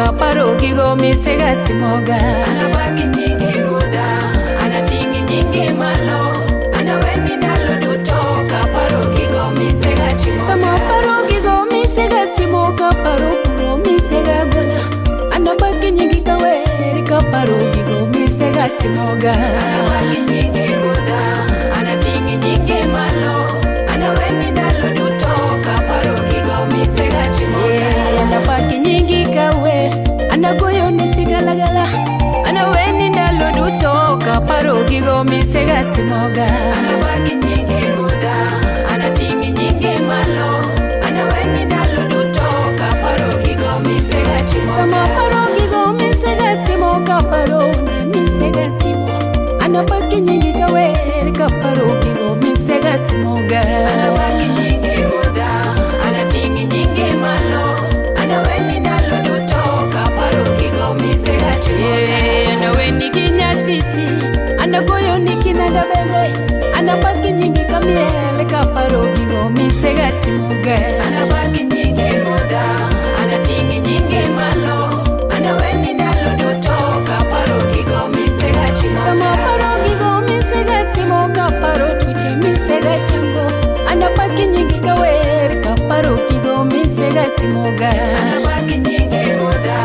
kaparo gigo misega timoga. Anabaki nyingi ruda, anatingi nyingi malo, anaweni nalo duto kaparo gigo misega timoga. Sama paro gigo misega timoga, paro kuro misega gola. Anabaki nyingi kaweri kaparo gigo misega timoga. Anabaki nyingi ruda, anatingi nyingi malo, anaweni nalo duto kaparo gigo misega timoga. Anabaki nyingi kawe, anagoyo nisigalagala, anaweni nalo duto kaparo gigo misega timoga. Anabaki nyingi ruda, anatingi nyingi malo, anaweni nalo duto kaparo gigo misega timoga. Sama paro gigo misega timoga, paro ne misega timo. Anabaki nyingi kawe, kaparo gigo misega timoga. Anabaki nyingi ruda, anatingi nyingi malo, anaweni nalo duto kaparo gigo misega timoga. Anaweni kinyatiti, anagoyo nikinanda bende, anabaki nyingi kamiele kaparo gigo misega timoga. Anabaki nyingi ruda, anatingi nyingi malo, anaweni nalo duto kaparo gigo misega timoga. Sama paro gigo misega timoga, paro tuche misega chango, anabaki nyingi kawer kaparo gigo misega timoga. Anabaki nyingi ruda,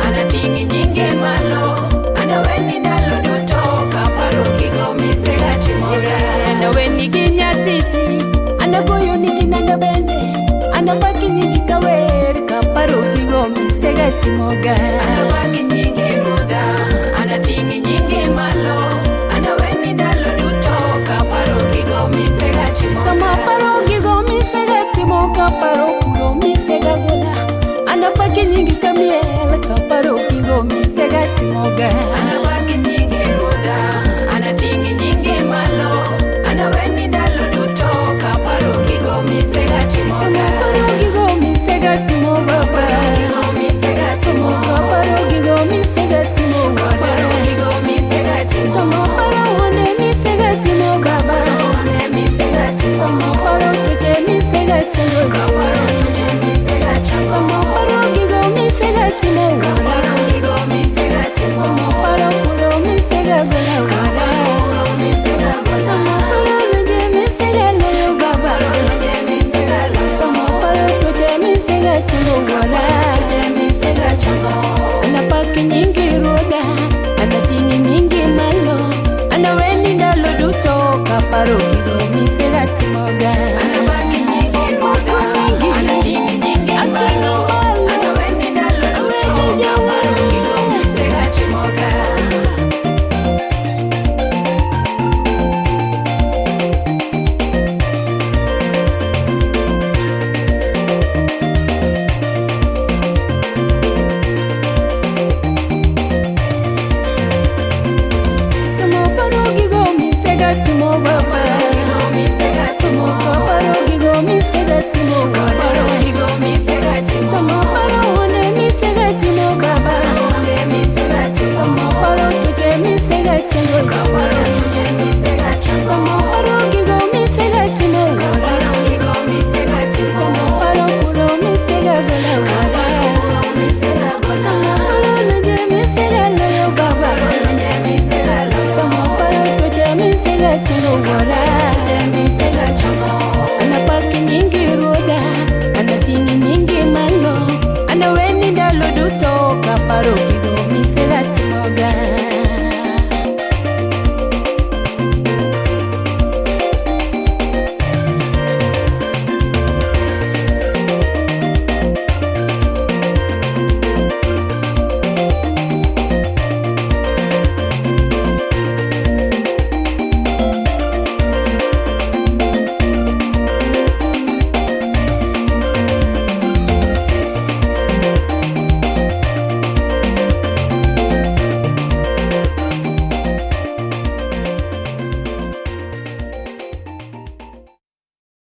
anatingi nyingi malo, anaweni nalo duto kaparo gigo misega timoga. Anaweni kinyatiti, anagoyo nikinanda bende, anabaki nyingi kawer kaparo gigo misega timoga. Anabaki nyingi ruda, anatingi nyingi malo, anaweni nalo duto kaparo gigo misega timoga. Sama paro gigo misega timoga, paro kuro misega gola, anabaki nyingi kamiel kaparo gigo misega timoga.